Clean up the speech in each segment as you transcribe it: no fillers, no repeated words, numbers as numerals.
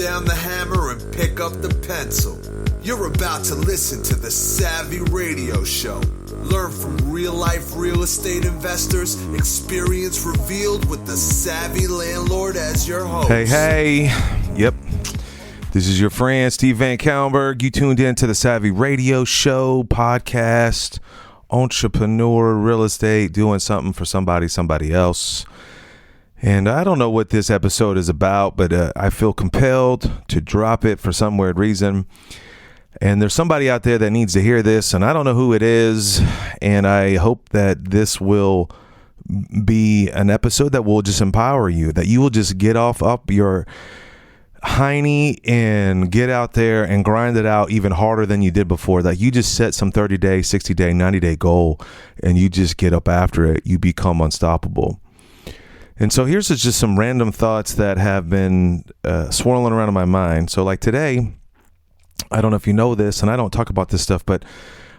down the hammer and pick up the pencil. You're about to listen to the Savvy Radio Show. Learn from real-life real estate investors, experience revealed with the Savvy Landlord as your host. Hey. Yep. This is your friend, Steve VanCauwenbergh. You tuned in to the Savvy Radio Show podcast. Entrepreneur, real estate, doing something for somebody else. And I don't know what this episode is about, but I feel compelled to drop it for some weird reason. And there's somebody out there that needs to hear this, and I don't know who it is. And I hope that this will be an episode that will just empower you, that you will just get up your hiney and get out there and grind it out even harder than you did before. That you just set some 30-day, 60-day, 90-day goal, and you just get up after it. You become unstoppable. And so here's just some random thoughts that have been swirling around in my mind. So like today, I don't know if you know this, and I don't talk about this stuff, but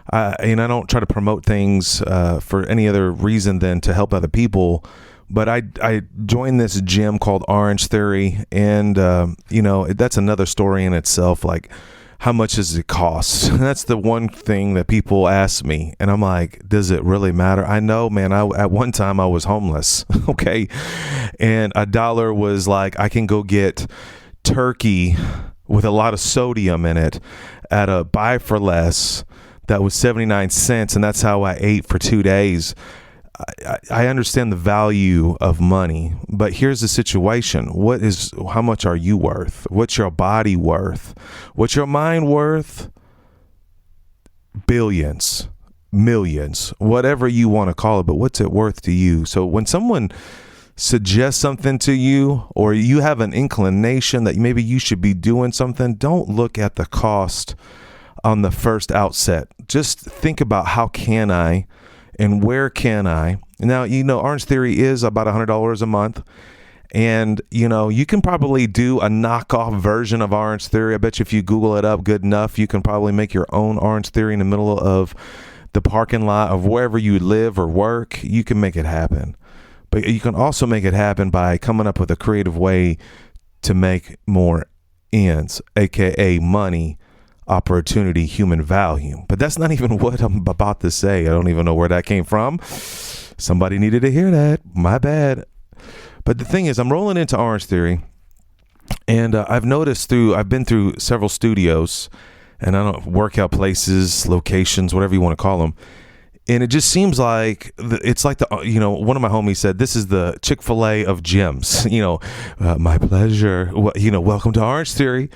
I don't try to promote things for any other reason than to help other people. But I joined this gym called Orange Theory, and that's another story in itself. Like, how much does it cost? That's the one thing that people ask me, and I'm like, does it really matter? I know, man. At one time I was homeless, okay, and $1 was like I can go get turkey with a lot of sodium in it at a buy for less that was 79 cents, and that's how I ate for 2 days. I understand the value of money, but here's the situation. How much are you worth? What's your body worth? What's your mind worth? Billions, millions, whatever you want to call it, but what's it worth to you? So when someone suggests something to you, or you have an inclination that maybe you should be doing something, don't look at the cost on the first outset. Just think about how can I and where can I? Now, Orange Theory is about $100 a month. And, you can probably do a knockoff version of Orange Theory. I bet you if you Google it up good enough, you can probably make your own Orange Theory in the middle of the parking lot of wherever you live or work. You can make it happen. But you can also make it happen by coming up with a creative way to make more ends, aka money, opportunity, human value. But that's not even what I'm about to say. I don't even know where that came from. Somebody needed to hear that. My bad. But the thing is, I'm rolling into Orange Theory, and I've been through several studios, and I don't workout places, locations, whatever you want to call them. And it just seems like it's like one of my homies said, this is the Chick-fil-A of gyms. My pleasure. Welcome to Orange Theory.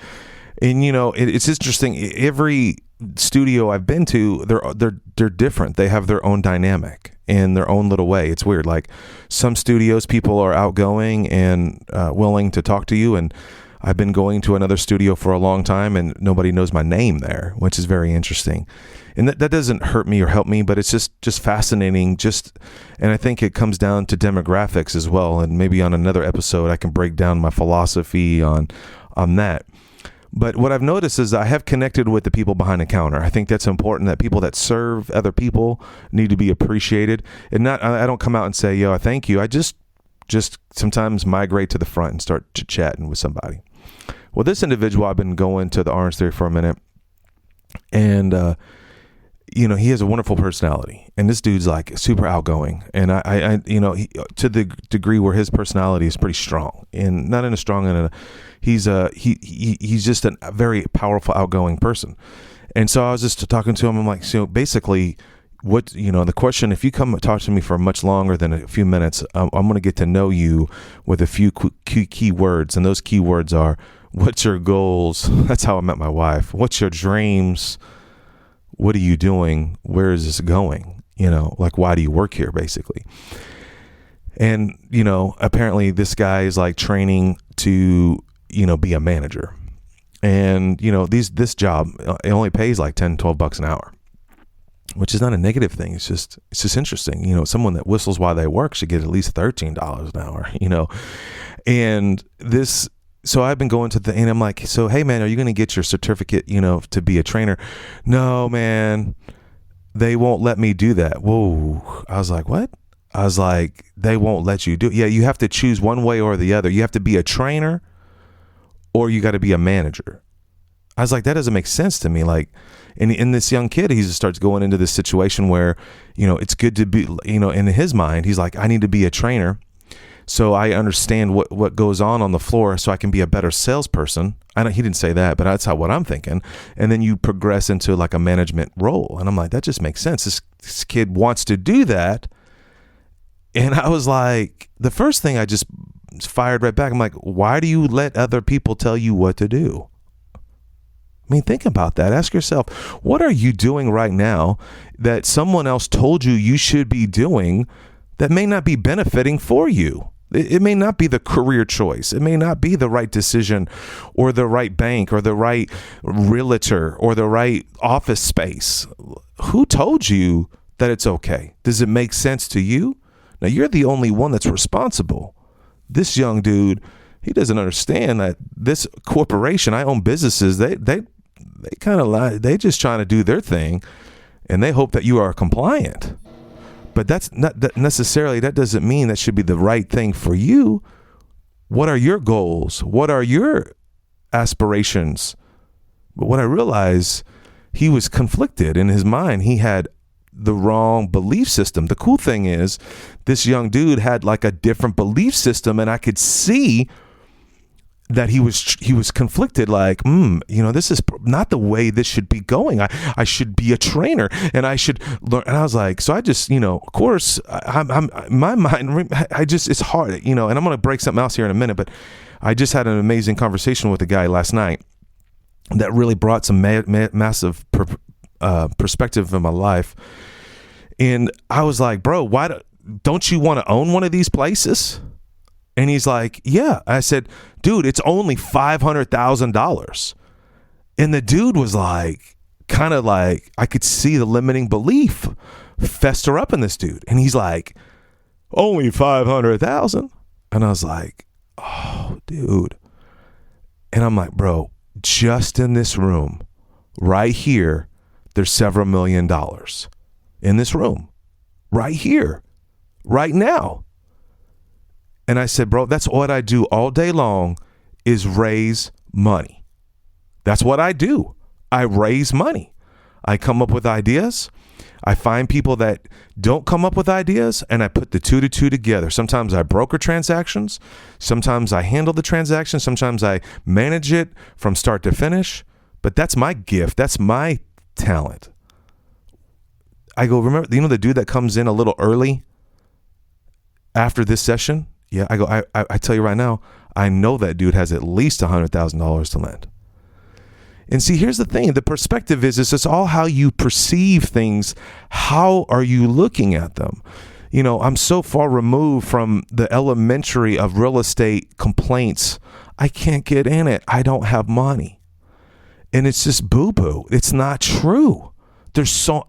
And it's interesting. Every studio I've been to, they're different. They have their own dynamic in their own little way. It's weird. Like some studios, people are outgoing and willing to talk to you. And I've been going to another studio for a long time, and nobody knows my name there, which is very interesting. And that doesn't hurt me or help me, but it's just fascinating. And I think it comes down to demographics as well. And maybe on another episode, I can break down my philosophy on that. But what I've noticed is I have connected with the people behind the counter. I think that's important, that people that serve other people need to be appreciated. And I don't come out and say, yo, I thank you. I just sometimes migrate to the front and start chatting with somebody. Well, this individual, I've been going to the Orange Theory for a minute, and he has a wonderful personality, and this dude's like super outgoing, and he, to the degree where his personality is pretty strong, and not in a strong, he's just a very powerful, outgoing person. And so I was just talking to him. I'm like, so basically, the question, if you come and talk to me for much longer than a few minutes, I'm going to get to know you with a few key words, and those key words are, what's your goals? That's how I met my wife. What's your dreams? What are you doing? Where is this going? Why do you work here, basically? And, apparently this guy is like training to, be a manager. And, this job, it only pays like $10-12 an hour, which is not a negative thing. It's just interesting. Someone that whistles while they work should get at least $13 an hour, and this. So I've been going to and I'm like, so, hey man, are you going to get your certificate, to be a trainer? No, man, they won't let me do that. Whoa. I was like, what? I was like, they won't let you do it. Yeah. You have to choose one way or the other. You have to be a trainer or you got to be a manager. I was like, that doesn't make sense to me. Like, and this young kid, he just starts going into this situation where, it's good to be, in his mind, he's like, I need to be a trainer so I understand what goes on the floor so I can be a better salesperson. He didn't say that, but that's what I'm thinking. And then you progress into like a management role. And I'm like, that just makes sense. This kid wants to do that. And I was like, the first thing I just fired right back. I'm like, why do you let other people tell you what to do? I mean, think about that. Ask yourself, what are you doing right now that someone else told you should be doing that may not be benefiting for you? It may not be the career choice. It may not be the right decision or the right bank or the right realtor or the right office space. Who told you that it's okay? Does it make sense to you? Now, you're the only one that's responsible. This young dude, he doesn't understand that this corporation, I own businesses, they kind of lie. They just trying to do their thing, and they hope that you are compliant. But that's not necessarily, that doesn't mean that should be the right thing for you. What are your goals? What are your aspirations? But what I realized, he was conflicted in his mind. He had the wrong belief system. The cool thing is, this young dude had like a different belief system, and I could see that he was conflicted, like, this is not the way this should be going. I should be a trainer, and I should learn. And I was like, so I just, of course, I'm my mind, it's hard, and I'm going to break something else here in a minute, but I just had an amazing conversation with a guy last night that really brought some massive perspective in my life. And I was like, bro, why don't you want to own one of these places? And he's like, yeah. I said, dude, it's only $500,000. And the dude was like, kind of like, I could see the limiting belief fester up in this dude. And he's like, only 500,000. And I was like, oh, dude. And I'm like, bro, just in this room right here, there's several $1 million in this room right here, right now. And I said, bro, that's what I do all day long, is raise money. That's what I do. I raise money. I come up with ideas. I find people that don't come up with ideas, and I put the two to two together. Sometimes I broker transactions. Sometimes I handle the transaction. Sometimes I manage it from start to finish. But that's my gift. That's my talent. I go, remember, the dude that comes in a little early after this session? Yeah, I go, I tell you right now, I know that dude has at least $100,000 to lend. And see, here's the thing. The perspective is it's all how you perceive things. How are you looking at them? I'm so far removed from the elementary of real estate complaints. I can't get in it. I don't have money. And it's just boo-boo. It's not true.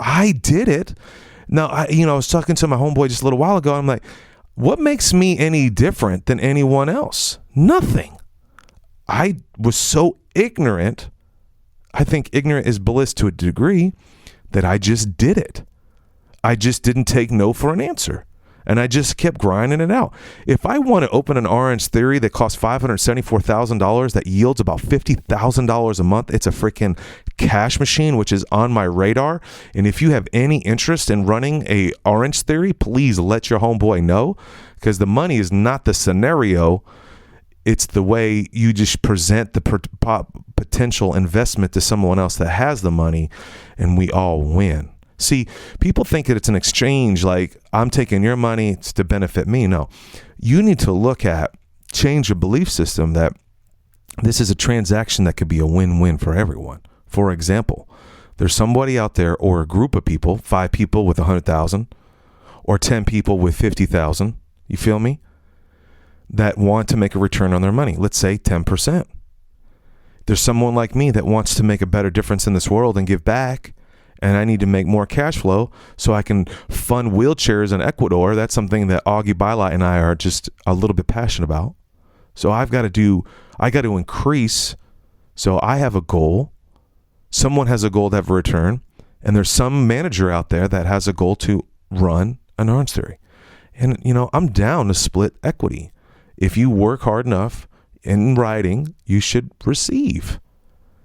I did it. Now, I was talking to my homeboy just a little while ago. I'm like, what makes me any different than anyone else? Nothing. I was so ignorant. I think ignorant is bliss to a degree, that I just did it. I just didn't take no for an answer. And I just kept grinding it out. If I want to open an Orange Theory that costs $574,000 that yields about $50,000 a month, it's a freaking cash machine, which is on my radar. And if you have any interest in running a Orange Theory, please let your homeboy know, because the money is not the scenario. It's the way you just present the potential investment to someone else that has the money, and we all win. See, people think that it's an exchange, like I'm taking your money to benefit me. No, you need to change your belief system that this is a transaction that could be a win-win for everyone. For example, there's somebody out there, or a group of people, 5 people with 100,000 or 10 people with 50,000. You feel me? That want to make a return on their money. Let's say 10%. There's someone like me that wants to make a better difference in this world and give back. And I need to make more cash flow so I can fund wheelchairs in Ecuador. That's something that Augie Bylight and I are just a little bit passionate about. So I got to increase. So I have a goal. Someone has a goal to have a return. And there's some manager out there that has a goal to run an Orange Theory. And, I'm down to split equity. If you work hard enough, in writing, you should receive.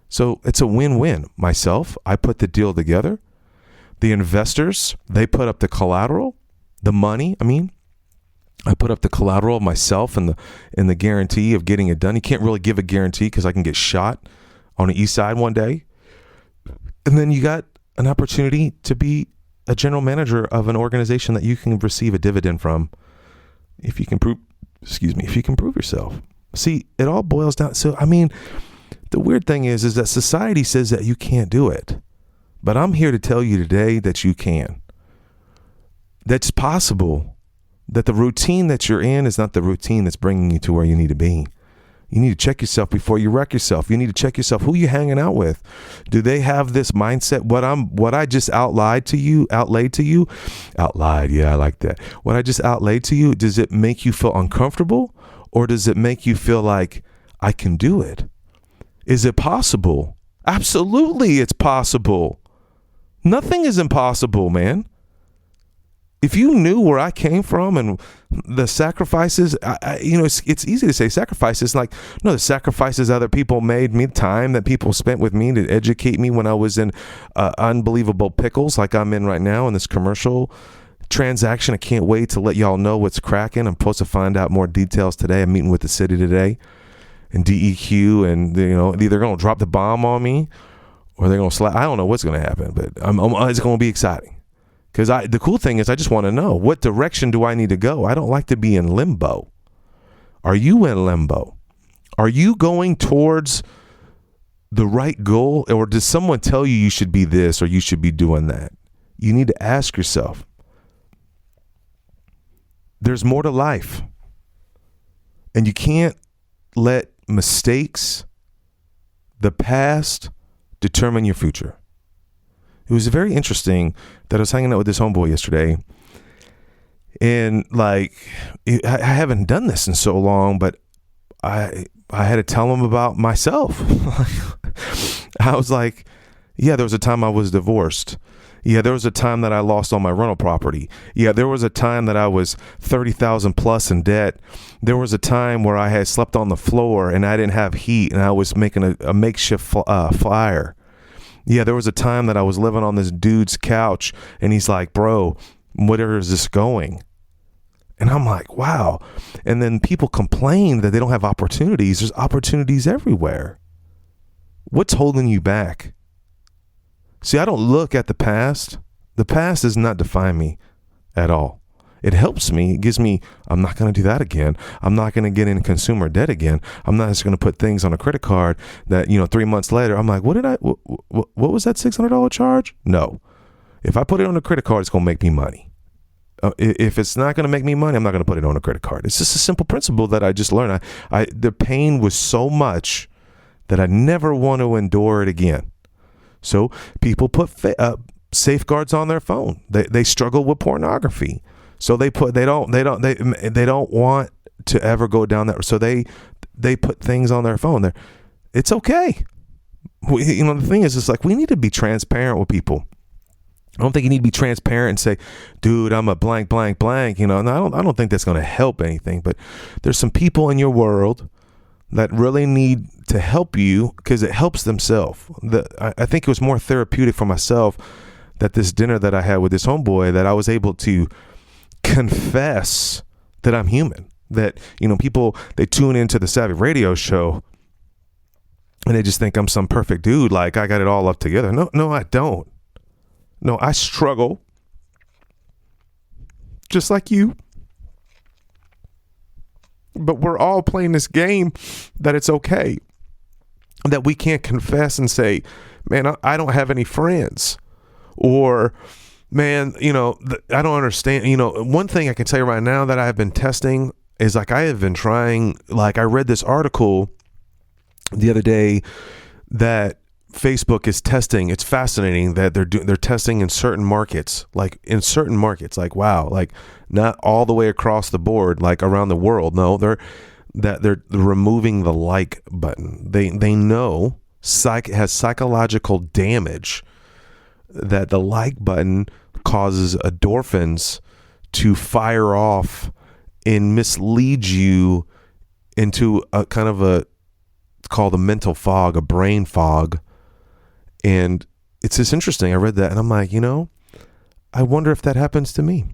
So it's a win-win. Myself, I put the deal together. The investors, they put up the collateral, the money. I put up the collateral myself and the guarantee of getting it done. You can't really give a guarantee because I can get shot on the east side one day. And then you got an opportunity to be a general manager of an organization that you can receive a dividend from if you can prove yourself. See, it all boils down. So, the weird thing is that society says that you can't do it. But I'm here to tell you today that you can. That's possible. That the routine that you're in is not the routine that's bringing you to where you need to be. You need to check yourself before you wreck yourself. You need to check yourself. Who you hanging out with? Do they have this mindset? What I just outlaid to you. Yeah, I like that. What I just outlaid to you, does it make you feel uncomfortable? Or does it make you feel like I can do it? Is it possible? Absolutely, it's possible. Nothing is impossible, man. If you knew where I came from and the sacrifices, it's easy to say sacrifices. Like, no, the sacrifices other people made me, time that people spent with me to educate me when I was in unbelievable pickles like I'm in right now in this commercial transaction. I can't wait to let y'all know what's cracking. I'm supposed to find out more details today. I'm meeting with the city today and DEQ, and either going to drop the bomb on me or they're going to slap. I don't know what's going to happen, but it's going to be exciting. Because the cool thing is I just want to know, what direction do I need to go? I don't like to be in limbo. Are you in limbo? Are you going towards the right goal? Or does someone tell you should be this or you should be doing that? You need to ask yourself. There's more to life. And you can't let mistakes, the past, determine your future. It was very interesting that I was hanging out with this homeboy yesterday, and I haven't done this in so long, but I had to tell him about myself. I was like, yeah, there was a time I was divorced. Yeah, there was a time that I lost all my rental property. Yeah, there was a time that I was $30,000 plus in debt. There was a time where I had slept on the floor and I didn't have heat and I was making a makeshift fire. Yeah, there was a time that I was living on this dude's couch and he's like, bro, where is this going? And I'm like, wow. And then people complain that they don't have opportunities. There's opportunities everywhere. What's holding you back? See, I don't look at the past. The past does not define me at all. It helps me. It gives me, I'm not going to do that again. I'm not going to get in consumer debt again. I'm not just going to put things on a credit card that, 3 months later, I'm like, what was that $600 charge? No. If I put it on a credit card, it's going to make me money. If it's not going to make me money, I'm not going to put it on a credit card. It's just a simple principle that I just learned. The pain was so much that I never want to endure it again. So people put safeguards on their phone. They struggle with pornography. So they don't want to ever go down that. So they put things on their phone. It's okay. The thing is, it's like we need to be transparent with people. I don't think you need to be transparent and say, dude, I'm a blank, blank, blank. And I don't think that's going to help anything. But there's some people in your world that really need to help you because it helps themselves. I think it was more therapeutic for myself that this dinner that I had with this homeboy, that I was able to confess that I'm human. That, people, they tune into the Savvy Radio show and they just think I'm some perfect dude. Like I got it all up together. No, I don't. No, I struggle just like you. But we're all playing this game that it's okay. That we can't confess and say, man, I don't have any friends. Or, man, I don't understand. One thing I can tell you right now that I have been testing is I have been trying, I read this article the other day that Facebook is testing. It's fascinating that they're testing in certain markets, wow, not all the way across the board, around the world. No, they're removing the like button. They know has psychological damage, that the like button causes endorphins to fire off and mislead you into a kind of it's called a mental fog, a brain fog. And it's just interesting. I read that and I'm like, I wonder if that happens to me.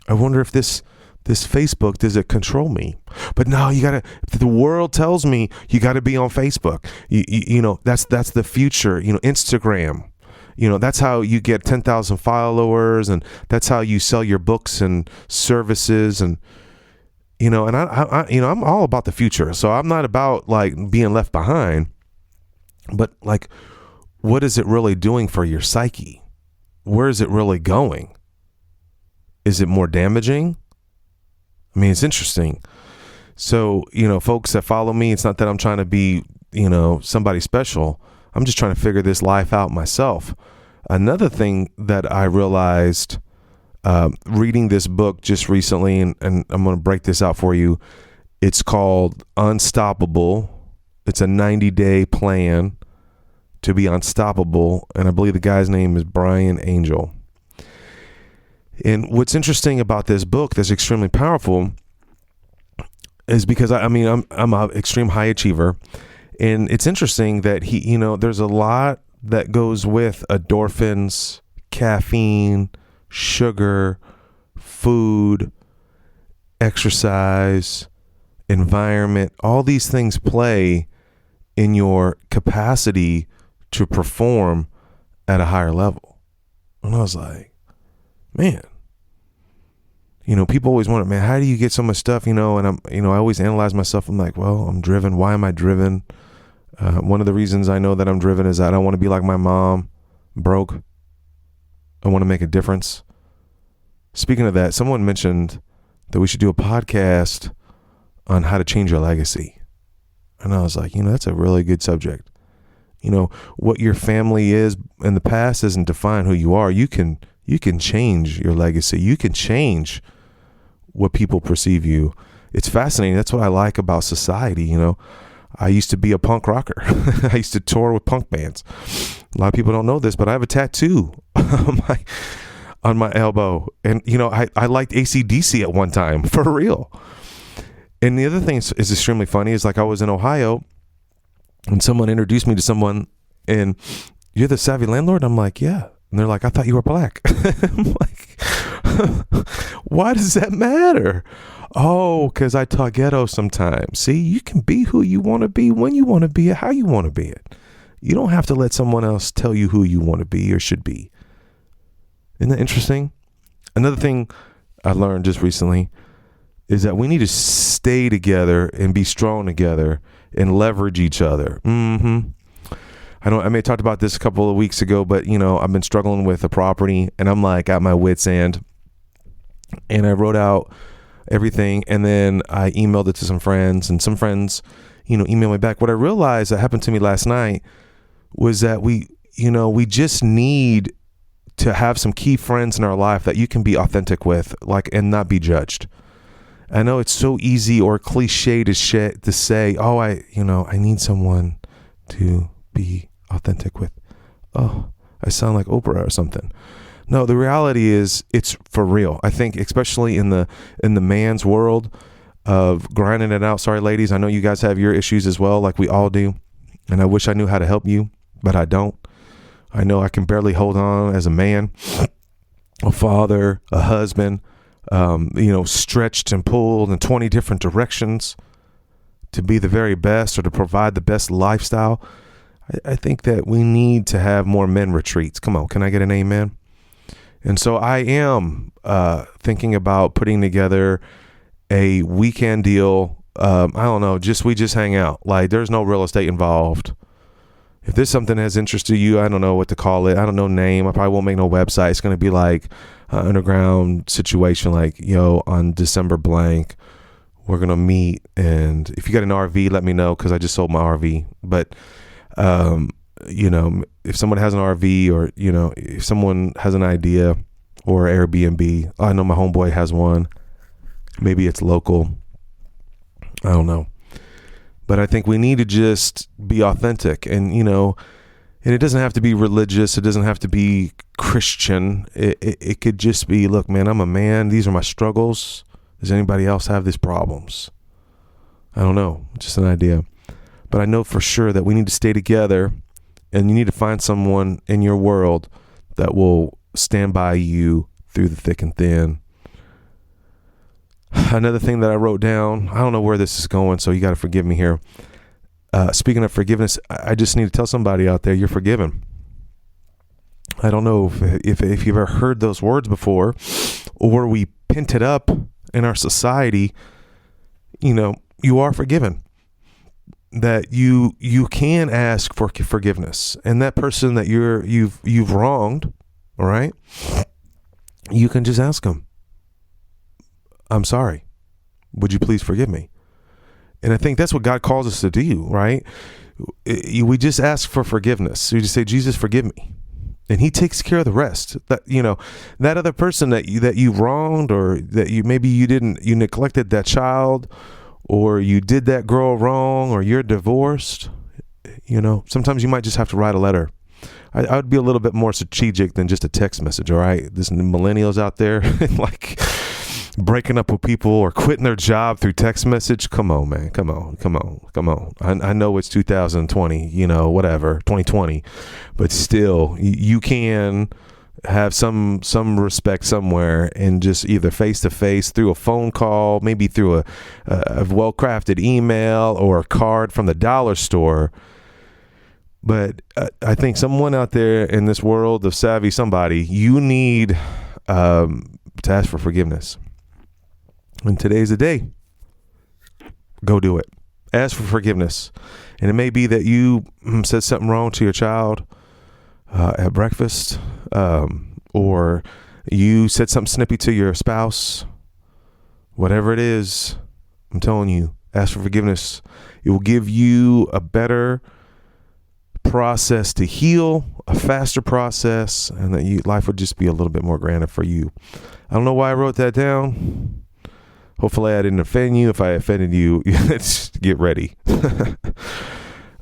I wonder if this Facebook, does it control me? But no, if the world tells me you got to be on Facebook, that's the future, Instagram, that's how you get 10,000 followers, and that's how you sell your books and services. And, and I'm all about the future. So I'm not about like being left behind, but like, what is it really doing for your psyche? Where is it really going? Is it more damaging? I mean, it's interesting. So, folks that follow me, it's not that I'm trying to be, somebody special. I'm just trying to figure this life out myself. Another thing that I realized reading this book just recently, and I'm going to break this out for you. It's called Unstoppable. It's a 90-day plan to be unstoppable. And I believe the guy's name is Brian Angel. And what's interesting about this book that's extremely powerful is because I'm an extreme high achiever, and it's interesting that there's a lot that goes with endorphins, caffeine, sugar, food, exercise, environment. All these things play in your capacity to perform at a higher level. And I was like, man, people always wonder, man, how do you get so much stuff, and I'm, I always analyze myself. I'm like, well, I'm driven. Why am I driven? One of the reasons I know that I'm driven is I don't want to be like my mom, broke. I want to make a difference. Speaking of that, someone mentioned that we should do a podcast on how to change your legacy. And I was like, that's a really good subject. What your family is in the past doesn't define who you are. You can change your legacy. You can change what people perceive you. It's fascinating. That's what I like about society. I used to be a punk rocker. I used to tour with punk bands. A lot of people don't know this, but I have a tattoo on my elbow. And, I liked AC/DC at one time, for real. And the other thing is extremely funny is, like, I was in Ohio and someone introduced me to someone, and you're the Savvy Landlord? I'm like, yeah. And they're like, I thought you were black. I'm like, why does that matter? Oh, because I talk ghetto sometimes. See, you can be who you want to be, when you want to be it, how you want to be it. You don't have to let someone else tell you who you want to be or should be. Isn't that interesting? Another thing I learned just recently is that we need to stay together and be strong together and leverage each other. I may have talked about this a couple of weeks ago, but I've been struggling with a property, and I'm like at my wit's end, and I wrote out everything, and then I emailed it to some friends, and some friends, emailed me back. What I realized that happened to me last night was that we just need to have some key friends in our life that you can be authentic with, and not be judged. I know it's so easy or cliche to say, oh, I need someone to be authentic with. Oh, I sound like Oprah or something. No, the reality is it's for real. I think especially in the man's world of grinding it out. Sorry, ladies, I know you guys have your issues as well, like we all do. And I wish I knew how to help you, but I don't. I know I can barely hold on as a man, a father, a husband, stretched and pulled in 20 different directions to be the very best or to provide the best lifestyle. I think that we need to have more men retreats. Come on, can I get an amen? And so I am thinking about putting together a weekend deal. I don't know, we just hang out. Like, there's no real estate involved. If there's something that has interest to you, I don't know what to call it. I don't know name. I probably won't make no website. It's going to be like an underground situation, like, on December blank, we're going to meet. And if you got an RV, let me know, because I just sold my RV. But, if someone has an RV, or, if someone has an idea, or Airbnb, I know my homeboy has one. Maybe it's local. I don't know. But I think we need to just be authentic, and, and it doesn't have to be religious. It doesn't have to be Christian. It could just be, look, man, I'm a man. These are my struggles. Does anybody else have these problems? I don't know, just an idea. But I know for sure that we need to stay together, and you need to find someone in your world that will stand by you through the thick and thin. Another thing that I wrote down, I don't know where this is going, so you got to forgive me here. Speaking of forgiveness, I just need to tell somebody out there, you're forgiven. I don't know if you've ever heard those words before, or we pent it up in our society. You are forgiven. That you can ask for forgiveness, and that person that you've wronged, all right, you can just ask them, I'm sorry, would you please forgive me? And I think that's what God calls us to do, right? We just ask for forgiveness. We just say, Jesus, forgive me. And he takes care of the rest. That other person that you wronged, or that you neglected that child, or you did that girl wrong, or you're divorced, sometimes you might just have to write a letter. I would be a little bit more strategic than just a text message. All right. There's millennials out there like breaking up with people or quitting their job through text message. Come on, man. Come on. I know it's 2020, whatever, 2020, but still you can have some respect somewhere, and just either face to face, through a phone call, maybe through a well-crafted email or a card from the dollar store. But I think someone out there in this world of savvy, you need to ask for forgiveness. And today's the day. Go do it. Ask for forgiveness. And it may be that you said something wrong to your child at breakfast, or you said something snippy to your spouse. Whatever it is, I'm telling you, ask for forgiveness. It will give you a better process to heal, a faster process, and that life would just be a little bit more grander for you. I don't know why I wrote that down. Hopefully I didn't offend you. If I offended you, get ready.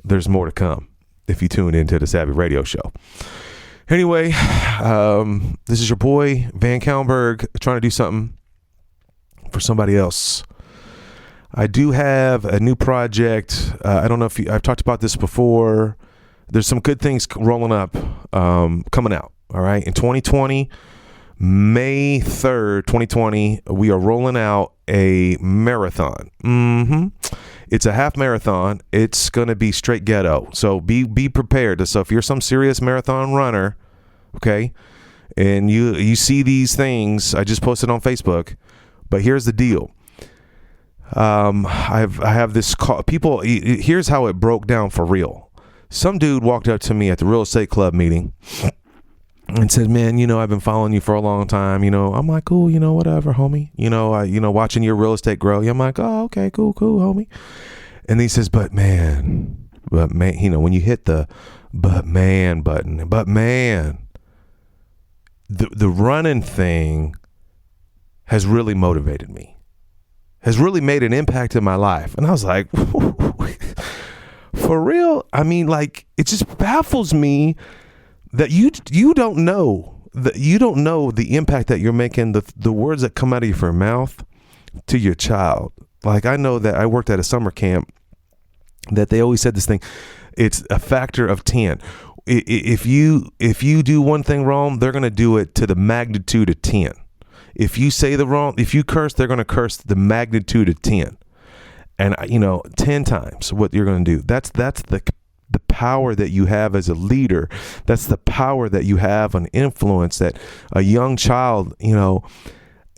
There's more to come if you tune into the Savvy Radio Show. Anyway, this is your boy, VanCauwenbergh, trying to do something for somebody else. I do have a new project. I don't know if I've talked about this before. There's some good things rolling up, coming out. All right. In 2020, May 3rd, 2020, we are rolling out a marathon. It's a half marathon. It's going to be straight ghetto. So be prepared. So if you're some serious marathon runner, okay, and you see these things, I just posted on Facebook, but here's the deal. I have this call. People, here's how it broke down for real. Some dude walked up to me at the real estate club meeting and said, man, I've been following you for a long time. I'm like, cool, whatever, homie. Watching your real estate grow. I'm like, oh, okay, cool, homie. And he says, but man, when you hit the but man button, the running thing has really motivated me, has really made an impact in my life. And I was like, for real? I mean, like, it just baffles me that you don't know the impact that you're making, the words that come out of your mouth to your child. Like, I know that I worked at a summer camp that they always said this thing. It's a factor of 10. If you do one thing wrong, they're going to do it to the magnitude of 10. If you curse, they're going to curse the magnitude of 10. And 10 times what you're going to do. That's the power that you have as a leader. That's the power that you have on influence that a young child, and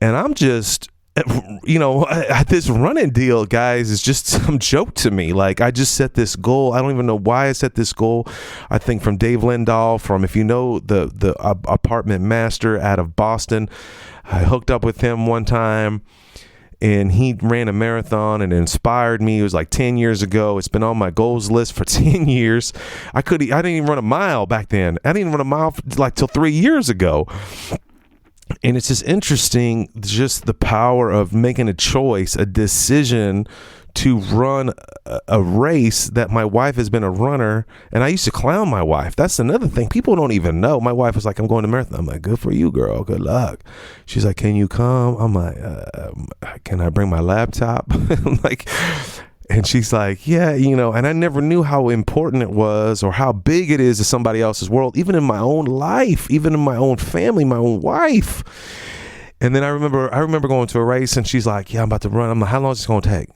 I'm just, this running deal, guys, is just some joke to me. Like, I just set this goal. I don't even know why I set this goal. I think from Dave Lindahl, if you know the apartment master out of Boston, I hooked up with him one time. And he ran a marathon and it inspired me. It was like 10 years ago. It's been on my goals list for 10 years. I didn't even run a mile back then. I didn't even run a mile till 3 years ago. And it's just interesting, just the power of making a choice, a decision to run a race that my wife has been a runner. And I used to clown my wife. That's another thing. People don't even know. My wife was like, I'm going to marathon. I'm like, good for you, girl. Good luck. She's like, can you come? I'm like, can I bring my laptop? Like, And she's like, yeah, and I never knew how important it was or how big it is to somebody else's world, even in my own life, even in my own family, my own wife. And then I remember going to a race, and she's like, yeah, I'm about to run. I'm like, how long is this going to take?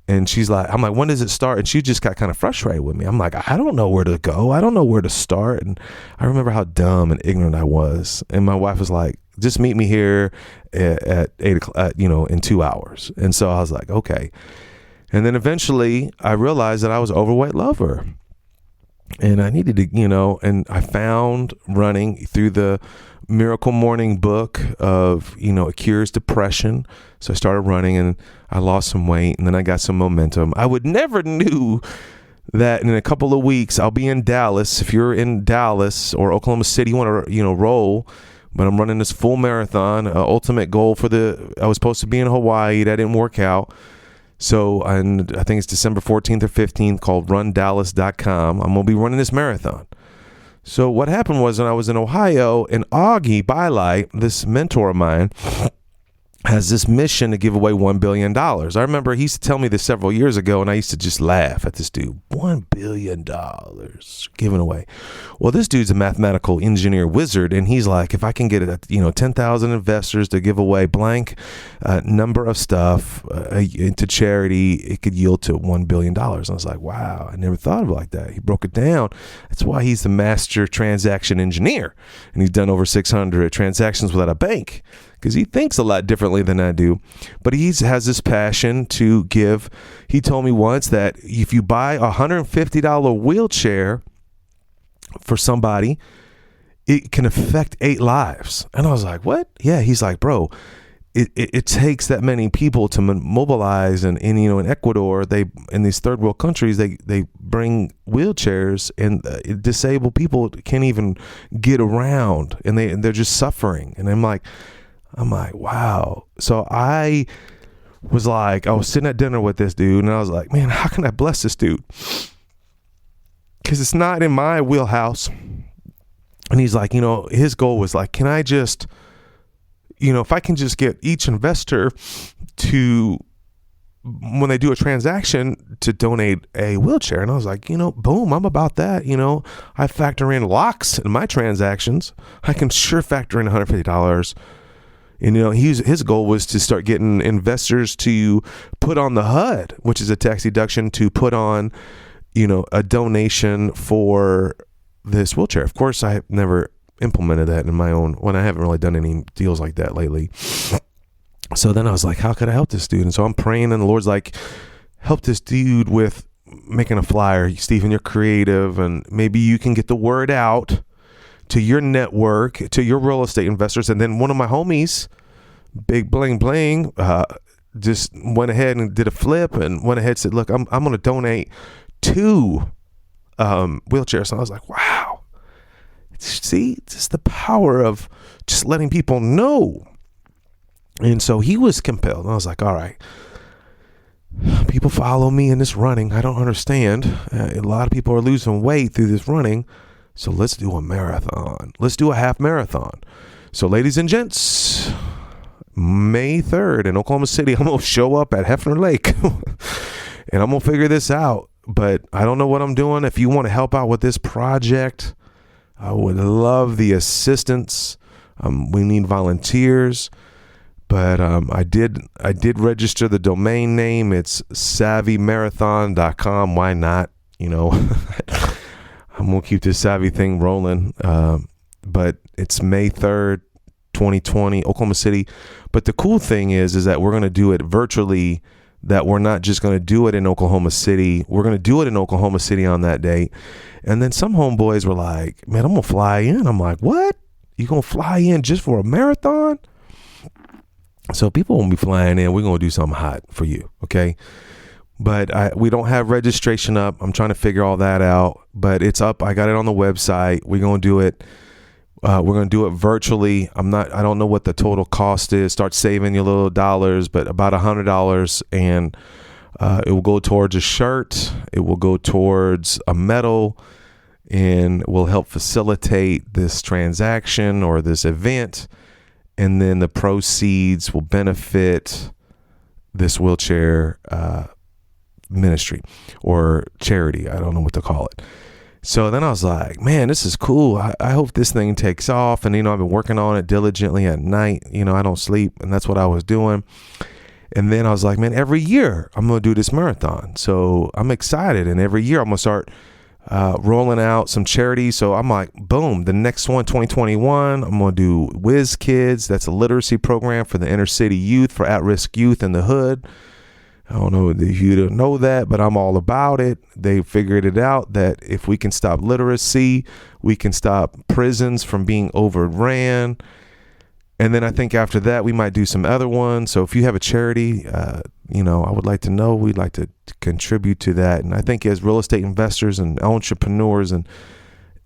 And I'm like, when does it start? And she just got kind of frustrated with me. I'm like, I don't know where to go. I don't know where to start. And I remember how dumb and ignorant I was. And my wife was like, just meet me here at 8 o'clock, in 2 hours. And so I was like, okay. And then eventually I realized that I was an overweight lover, and I needed to, and I found running through the Miracle Morning book of, it cures depression. So I started running, and I lost some weight, and then I got some momentum. I would never knew that in a couple of weeks I'll be in Dallas. If you're in Dallas or Oklahoma City, you want to, roll. But I'm running this full marathon, ultimate goal I was supposed to be in Hawaii. That didn't work out. So I think it's December 14th or 15th, called rundallas.com. I'm going to be running this marathon. So what happened was, when I was in Ohio, and Augie Bylight, this mentor of mine, has this mission to give away $1 billion. I remember he used to tell me this several years ago, and I used to just laugh at this dude. $1 billion given away. Well, this dude's a mathematical engineer wizard, and he's like, if I can get 10,000 investors to give away blank number of stuff into charity, it could yield to $1 billion. And I was like, wow, I never thought of it like that. He broke it down. That's why he's the master transaction engineer, and he's done over 600 transactions without a bank, because he thinks a lot differently than I do. But he has this passion to give. He told me once that if you buy a $150 wheelchair for somebody, it can affect 8 lives. And I was like, what? Yeah. He's like, bro, it takes that many people to mobilize. And in Ecuador, in these third world countries, they bring wheelchairs, and disabled people can't even get around, and they're just suffering. And I'm like, wow. So I was sitting at dinner with this dude, and I was like, man, how can I bless this dude? Because it's not in my wheelhouse. And he's like, his goal was like, can I just, if I can just get each investor to, when they do a transaction, to donate a wheelchair. And I was like, boom, I'm about that. I factor in locks in my transactions. I can sure factor in $150. And, his goal was to start getting investors to put on the HUD, which is a tax deduction, to put on, a donation for this wheelchair. Of course, I have never implemented that in my own, when I haven't really done any deals like that lately. So then I was like, how could I help this dude? And so I'm praying, and the Lord's like, help this dude with making a flyer. Stephen, you're creative, and maybe you can get the word out to your network, to your real estate investors. And then one of my homies, Big Bling Bling, just went ahead and did a flip, and went ahead and said, look, I'm going to donate 2 wheelchairs. And I was like, wow. See, just the power of just letting people know. And so he was compelled. And I was like, all right, people follow me in this running. I don't understand. A lot of people are losing weight through this running. So let's do a marathon. Let's do a half marathon. So ladies and gents, May 3rd in Oklahoma City, I'm going to show up at Hefner Lake and I'm going to figure this out. But I don't know what I'm doing. If you want to help out with this project, I would love the assistance. We need volunteers. But I did register the domain name. It's savvymarathon.com. Why not? I'm going to keep this savvy thing rolling. But it's May 3rd, 2020, Oklahoma City. But the cool thing is that we're going to do it virtually, that we're not just going to do it in Oklahoma City. We're going to do it in Oklahoma City on that date. And then some homeboys were like, man, I'm going to fly in. I'm like, what? You going to fly in just for a marathon? So people won't be flying in. We're going to do something hot for you. Okay. But we don't have registration up. I'm trying to figure all that out, but it's up. I got it on the website. We're going to do it. We're going to do it virtually. I don't know what the total cost is. Start saving your little dollars, but about $100, and it will go towards a shirt. It will go towards a medal, and will help facilitate this transaction or this event. And then the proceeds will benefit this wheelchair ministry or charity. I don't know what to call it. So then I was like, man, this is cool. I hope this thing takes off. And, I've been working on it diligently at night. I don't sleep, and that's what I was doing. And then I was like, man, every year I'm going to do this marathon. So I'm excited. And every year I'm going to start rolling out some charities. So I'm like, boom, the next one, 2021, I'm going to do Whiz Kids. That's a literacy program for the inner city youth, for at-risk youth in the hood. I don't know if you don't know that, but I'm all about it. They figured it out that if we can stop literacy, we can stop prisons from being overran. And then I think after that, we might do some other ones. So if you have a charity, I would like to know. We'd like to contribute to that. And I think as real estate investors and entrepreneurs and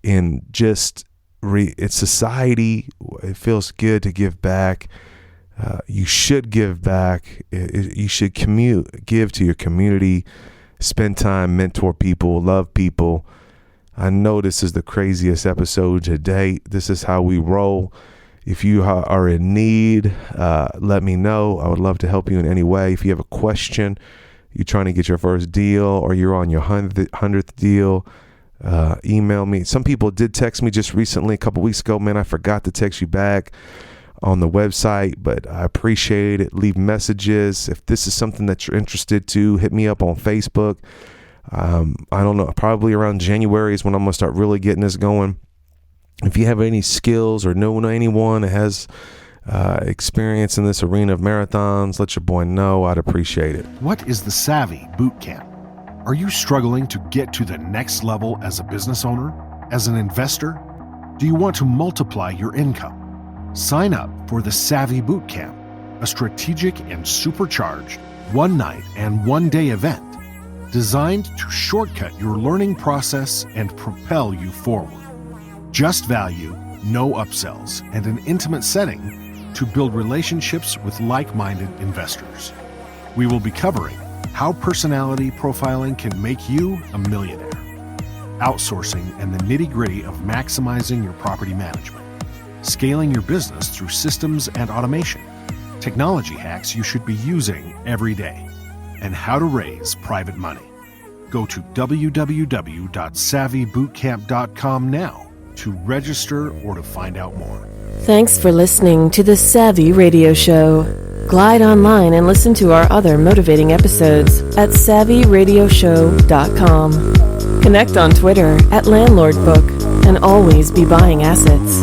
in just it's society, it feels good to give back. You should give back. You should give to your community, spend time, mentor people, love people. I know this is the craziest episode to date. This is how we roll. If you are in need, let me know. I would love to help you in any way. If you have a question, you're trying to get your first deal, or you're on your 100th deal, email me. Some people did text me just recently, a couple weeks ago. Man, I forgot to text you back on the website, but I appreciate it. Leave messages. If this is something that you're interested to, hit me up on Facebook. I don't know, probably around January is when I'm going to start really getting this going. If you have any skills or know anyone that has experience in this arena of marathons, let your boy know. I'd appreciate it. What is the Savvy Boot Camp? Are you struggling to get to the next level as a business owner, as an investor? Do you want to multiply your income? Sign up for the Savvy Boot Camp, a strategic and supercharged one-night and one-day event designed to shortcut your learning process and propel you forward. Just value, no upsells, and an intimate setting to build relationships with like-minded investors. We will be covering how personality profiling can make you a millionaire, outsourcing and the nitty-gritty of maximizing your property management, scaling your business through systems and automation, technology hacks you should be using every day, and how to raise private money. Go to www.savvybootcamp.com now to register or to find out more. Thanks for listening to the Savvy Radio Show. Glide online and listen to our other motivating episodes at savvyradioshow.com. Connect on Twitter @LandlordBook and always be buying assets.